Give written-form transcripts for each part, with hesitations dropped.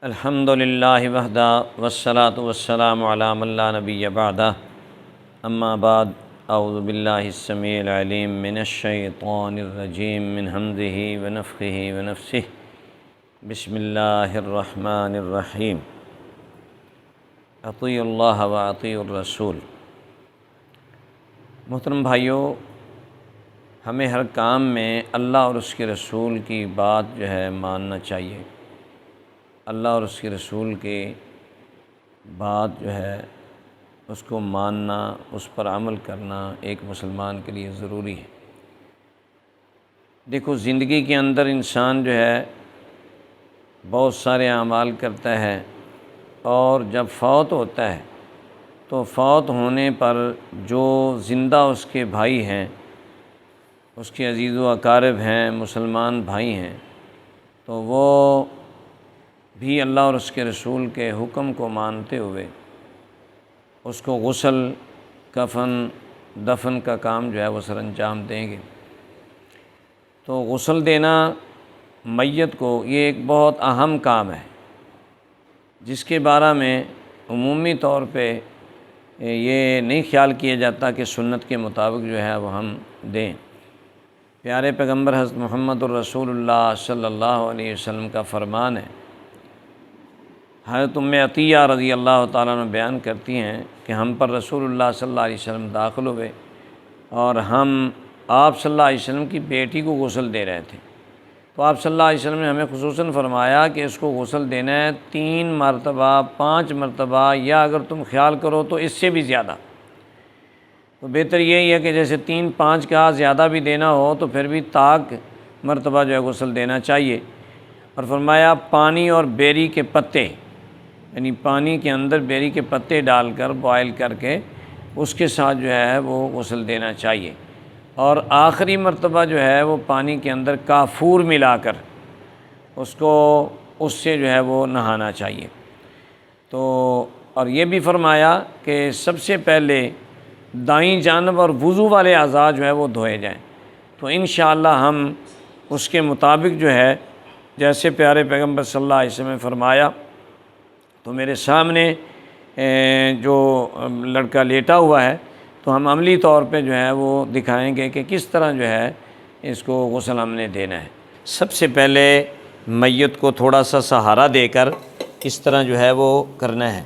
الحمد للہ وحدہ والصلاة والسلام علی من لا نبی بعدہ اما بعد اعوذ باللہ السمیع العلیم من الشیطان الرجیم من حمزہ ونفخہ ونفثہ بسم اللہ الرحمن الرحیم اطیعوا اللہ واطیعوا الرسول۔ محترم بھائیوں، ہمیں ہر کام میں اللہ اور اس کے رسول کی بات جو ہے ماننا چاہیے۔ اللہ اور اس کے رسول کی بات جو ہے اس کو ماننا، اس پر عمل کرنا ایک مسلمان کے لیے ضروری ہے۔ دیکھو، زندگی کے اندر انسان جو ہے بہت سارے اعمال کرتا ہے، اور جب فوت ہوتا ہے تو فوت ہونے پر جو زندہ اس کے بھائی ہیں، اس کے عزیز و اقارب ہیں، مسلمان بھائی ہیں، تو وہ بھی اللہ اور اس کے رسول کے حکم کو مانتے ہوئے اس کو غسل، کفن، دفن کا کام جو ہے وہ سر انجام دیں گے۔ تو غسل دینا میت کو یہ ایک بہت اہم کام ہے، جس کے بارے میں عمومی طور پہ یہ نہیں خیال کیا جاتا کہ سنت کے مطابق جو ہے وہ ہم دیں۔ پیارے پیغمبر حضرت محمد الرسول اللہ صلی اللہ علیہ وسلم کا فرمان ہے، حضرت ام عطیہ رضی اللہ تعالیٰ عنہ بیان کرتی ہیں کہ ہم پر رسول اللہ صلی اللہ علیہ وسلم داخل ہوئے اور ہم آپ صلی اللہ علیہ وسلم کی بیٹی کو غسل دے رہے تھے، تو آپ صلی اللہ علیہ وسلم نے ہمیں خصوصاً فرمایا کہ اس کو غسل دینا ہے 3 مرتبہ، 5 مرتبہ، یا اگر تم خیال کرو تو اس سے بھی زیادہ۔ تو بہتر یہی ہے کہ جیسے 3-5 کا زیادہ بھی دینا ہو تو پھر بھی طاق مرتبہ جو ہے غسل دینا چاہیے۔ اور فرمایا پانی اور بیری کے پتے، یعنی پانی کے اندر بیری کے پتے ڈال کر بوائل کر کے اس کے ساتھ جو ہے وہ غسل دینا چاہیے، اور آخری مرتبہ جو ہے وہ پانی کے اندر کافور ملا کر اس سے جو ہے وہ نہانا چاہیے۔ تو اور یہ بھی فرمایا کہ سب سے پہلے دائیں جانب اور وضو والے اعضاء جو ہے وہ دھوئے جائیں۔ تو انشاءاللہ ہم اس کے مطابق جو ہے جیسے پیارے پیغمبر صلی اللہ علیہ وسلم نے فرمایا، تو میرے سامنے جو لڑکا لیٹا ہوا ہے تو ہم عملی طور پہ جو ہے وہ دکھائیں گے کہ کس طرح جو ہے اس کو غسل ہم نے دینا ہے۔ سب سے پہلے میت کو تھوڑا سا سہارا دے کر اس طرح جو ہے وہ کرنا ہے۔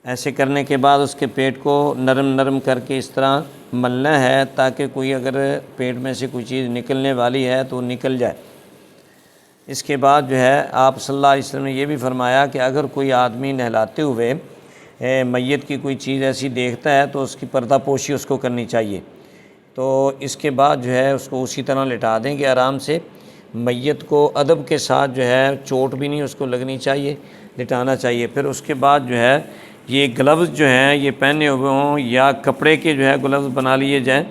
ایسے کرنے کے بعد اس کے پیٹ کو نرم نرم کر کے اس طرح ملنا ہے تاکہ کوئی اگر پیٹ میں سے کوئی چیز نکلنے والی ہے تو نکل جائے۔ اس کے بعد جو ہے آپ صلی اللہ علیہ وسلم نے یہ بھی فرمایا کہ اگر کوئی آدمی نہلاتے ہوئے میت کی کوئی چیز ایسی دیکھتا ہے تو اس کی پردہ پوشی اس کو کرنی چاہیے۔ تو اس کے بعد جو ہے اس کو اسی طرح لٹا دیں گے آرام سے۔ میت کو ادب کے ساتھ جو ہے چوٹ بھی نہیں اس کو لگنی چاہیے، لٹانا چاہیے۔ پھر اس کے بعد جو ہے یہ گلوز جو ہیں یہ پہنے ہوئے ہوں یا کپڑے کے جو ہے گلوز بنا لیے جائیں،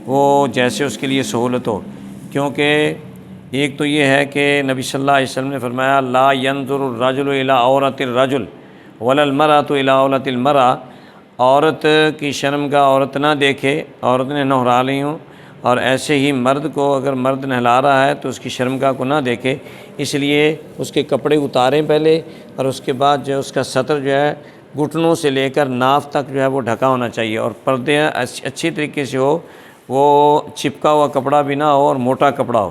وہ جیسے اس کے لیے سہولت ہو، کیونکہ ایک تو یہ ہے کہ نبی صلی اللہ علیہ وسلم نے فرمایا لا ينظر الرجل الى عورت الرجل ولا المرأة الى عورت المرأة، عورت کی شرمگاہ عورت نہ دیکھے، عورت نے نہلا لی ہوں، اور ایسے ہی مرد کو اگر مرد نہلا رہا ہے تو اس کی شرمگاہ کو نہ دیکھے، اس لیے اس کے کپڑے اتاریں پہلے، اور اس کے بعد جو ہے اس کا سطر جو ہے گھٹنوں سے لے کر ناف تک جو ہے وہ ڈھکا ہونا چاہیے، اور پردے اچھی طریقے سے ہو، وہ چپکا ہوا کپڑا بھی نہ ہو اور موٹا کپڑا ہو۔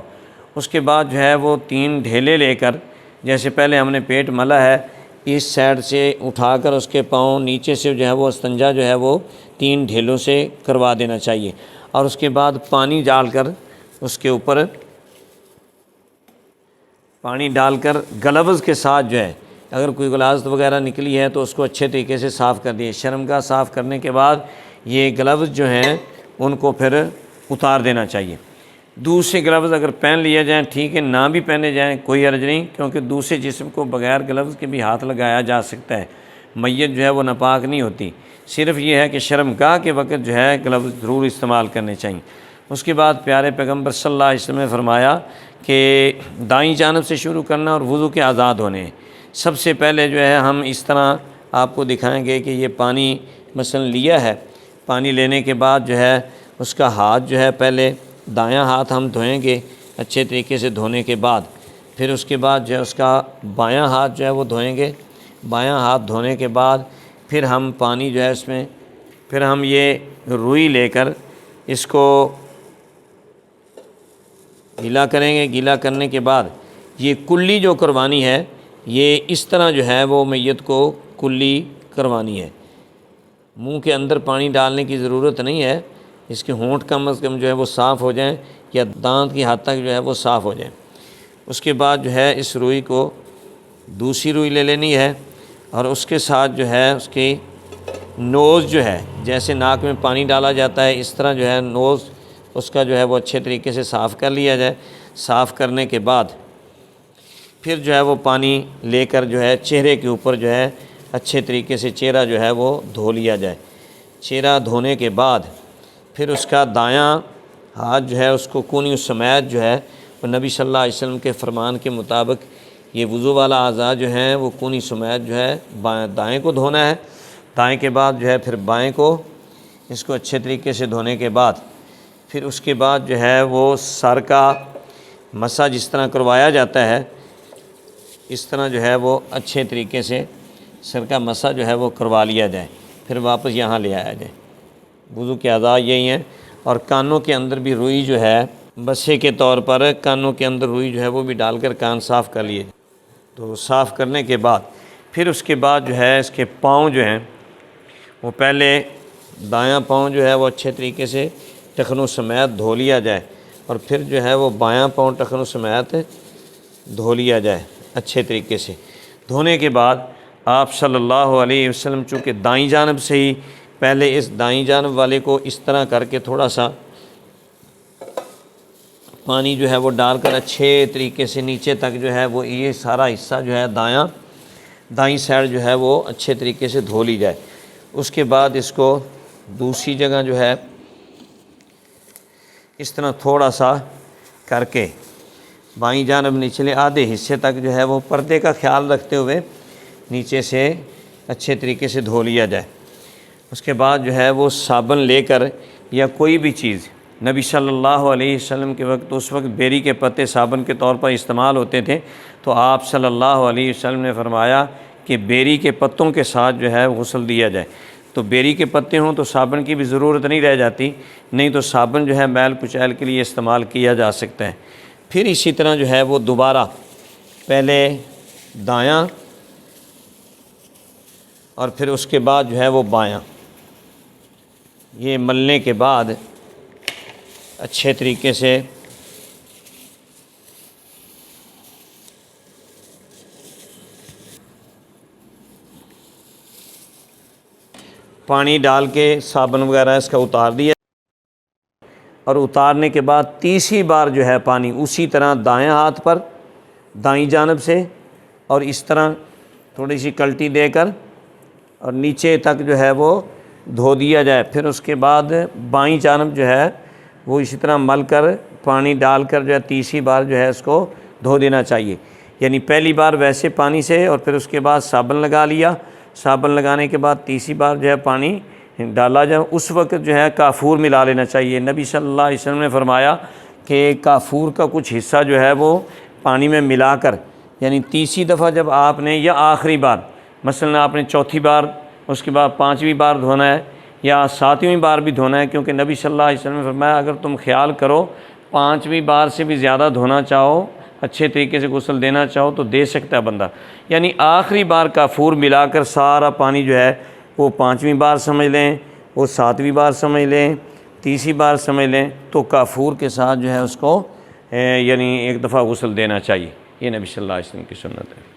اس کے بعد جو ہے وہ 3 ڈھیلے لے کر، جیسے پہلے ہم نے پیٹ ملا ہے، اس سائڈ سے اٹھا کر اس کے پاؤں نیچے سے جو ہے وہ استنجا جو ہے وہ 3 ڈھیلوں سے کروا دینا چاہیے، اور اس کے بعد پانی ڈال کر اس کے اوپر پانی ڈال کر گلوز کے ساتھ جو ہے اگر کوئی غلاظت وغیرہ نکلی ہے تو اس کو اچھے طریقے سے صاف کر دیے۔ شرمگاہ صاف کرنے کے بعد یہ گلوز جو ہیں ان کو پھر اتار دینا چاہیے۔ دوسرے گلوز اگر پہن لیا جائیں ٹھیک ہے، نہ بھی پہنے جائیں کوئی حرج نہیں، کیونکہ دوسرے جسم کو بغیر گلوز کے بھی ہاتھ لگایا جا سکتا ہے، میت جو ہے وہ ناپاک نہیں ہوتی۔ صرف یہ ہے کہ شرمگاہ کے وقت جو ہے گلوز ضرور استعمال کرنے چاہیے۔ اس کے بعد پیارے پیغمبر صلی اللہ علیہ وسلم نے فرمایا کہ دائیں جانب سے شروع کرنا اور وضو کے آزاد ہونے ہیں۔ سب سے پہلے جو ہے ہم اس طرح آپ کو دکھائیں گے کہ یہ پانی مثلا لیا ہے، پانی لینے کے بعد جو ہے اس کا ہاتھ جو ہے پہلے دایاں ہاتھ ہم دھوئیں گے، اچھے طریقے سے دھونے کے بعد پھر اس کے بعد جو ہے اس کا بایاں ہاتھ جو ہے وہ دھوئیں گے۔ بایاں ہاتھ دھونے کے بعد پھر ہم پانی جو ہے اس میں پھر ہم یہ روئی لے کر اس کو گیلا کریں گے۔ گیلا کرنے کے بعد یہ کلی جو کروانی ہے، یہ اس طرح جو ہے وہ میت کو کلی کروانی ہے۔ منہ کے اندر پانی ڈالنے کی ضرورت نہیں ہے، اس کے ہونٹ کم از کم جو ہے وہ صاف ہو جائیں، یا دانت کی حد تک جو ہے وہ صاف ہو جائیں۔ اس کے بعد جو ہے اس روئی کو دوسری روئی لے لینی ہے، اور اس کے ساتھ جو ہے اس کی نوز جو ہے، جیسے ناک میں پانی ڈالا جاتا ہے اس طرح جو ہے نوز اس کا جو ہے وہ اچھے طریقے سے صاف کر لیا جائے۔ صاف کرنے کے بعد پھر جو ہے وہ پانی لے کر جو ہے چہرے کے اوپر جو ہے اچھے طریقے سے چہرہ جو ہے وہ دھو لیا جائے۔ چہرہ دھونے کے بعد پھر اس کا دایاں ہاتھ جو ہے اس کو کونی سمیت جو ہے وہ نبی صلی اللہ علیہ وسلم کے فرمان کے مطابق یہ وضو والا اعضاء جو ہیں وہ کونی سمیت جو ہے دائیں کو دھونا ہے۔ دائیں کے بعد جو ہے پھر بائیں کو اس کو اچھے طریقے سے دھونے کے بعد پھر اس کے بعد جو ہے وہ سر کا مسح جس طرح کروایا جاتا ہے اس طرح جو ہے وہ اچھے طریقے سے سر کا مسح جو ہے وہ کروا لیا جائے، پھر واپس یہاں لے آیا جائے۔ وضو کے اعضاء یہی ہیں۔ اور کانوں کے اندر بھی روئی جو ہے مسح کے طور پر کانوں کے اندر روئی جو ہے وہ بھی ڈال کر کان صاف کر لیے۔ تو صاف کرنے کے بعد پھر اس کے بعد جو ہے اس کے پاؤں جو ہیں وہ پہلے دایاں پاؤں جو ہے وہ اچھے طریقے سے ٹخنوں سمیت دھو لیا جائے، اور پھر جو ہے وہ بایاں پاؤں ٹخنوں سمیت دھو لیا جائے اچھے طریقے سے۔ دھونے کے بعد آپ صلی اللہ علیہ وسلم چونکہ دائیں جانب سے ہی پہلے اس دائیں جانب والے کو اس طرح کر کے تھوڑا سا پانی جو ہے وہ ڈال کر اچھے طریقے سے نیچے تک جو ہے وہ یہ سارا حصہ جو ہے دائیں سائڈ جو ہے وہ اچھے طریقے سے دھو لی جائے۔ اس کے بعد اس کو دوسری جگہ جو ہے اس طرح تھوڑا سا کر کے بائیں جانب نچلے آدھے حصے تک جو ہے وہ پردے کا خیال رکھتے ہوئے نیچے سے اچھے طریقے سے دھو لیا جائے۔ اس کے بعد جو ہے وہ صابن لے کر یا کوئی بھی چیز، نبی صلی اللہ علیہ وسلم کے وقت اس وقت بیری کے پتے صابن کے طور پر استعمال ہوتے تھے، تو آپ صلی اللہ علیہ وسلم نے فرمایا کہ بیری کے پتوں کے ساتھ جو ہے غسل دیا جائے۔ تو بیری کے پتے ہوں تو صابن کی بھی ضرورت نہیں رہ جاتی، نہیں تو صابن جو ہے میل کچیل کے لیے استعمال کیا جا سکتا ہے۔ پھر اسی طرح جو ہے وہ دوبارہ پہلے دایاں اور پھر اس کے بعد جو ہے وہ بایاں، یہ ملنے کے بعد اچھے طریقے سے پانی ڈال کے صابن وغیرہ اس کا اتار دیا، اور اتارنے کے بعد تیسری بار جو ہے پانی اسی طرح دایاں ہاتھ پر دائیں جانب سے اور اس طرح تھوڑی سی کلٹی دے کر اور نیچے تک جو ہے وہ دھو دیا جائے۔ پھر اس کے بعد بائیں جانب جو ہے وہ اسی طرح مل کر پانی ڈال کر جو ہے تیسری بار جو ہے اس کو دھو دینا چاہیے، یعنی پہلی بار ویسے پانی سے اور پھر اس کے بعد صابن لگا لیا، صابن لگانے کے بعد تیسری بار جو ہے پانی ڈالا جائے۔ اس وقت جو ہے کافور ملا لینا چاہیے۔ نبی صلی اللہ علیہ وسلم نے فرمایا کہ کافور کا کچھ حصہ جو ہے وہ پانی میں ملا کر، یعنی تیسری دفعہ جب آپ نے یا آخری بار مثلا آپ نے چوتھی بار اس کے بعد پانچویں بار دھونا ہے یا ساتویں بار بھی دھونا ہے، کیونکہ نبی صلی اللہ علیہ وسلم نے فرمایا اگر تم خیال کرو پانچویں بار سے بھی زیادہ دھونا چاہو، اچھے طریقے سے غسل دینا چاہو تو دے سکتا ہے بندہ، یعنی آخری بار کافور ملا کر سارا پانی جو ہے وہ پانچویں بار سمجھ لیں، وہ ساتویں بار سمجھ لیں، تیسری بار سمجھ لیں، تو کافور کے ساتھ جو ہے اس کو یعنی ایک دفعہ غسل دینا چاہیے۔ یہ نبی صلی اللہ علیہ وسلم کی سنت ہے۔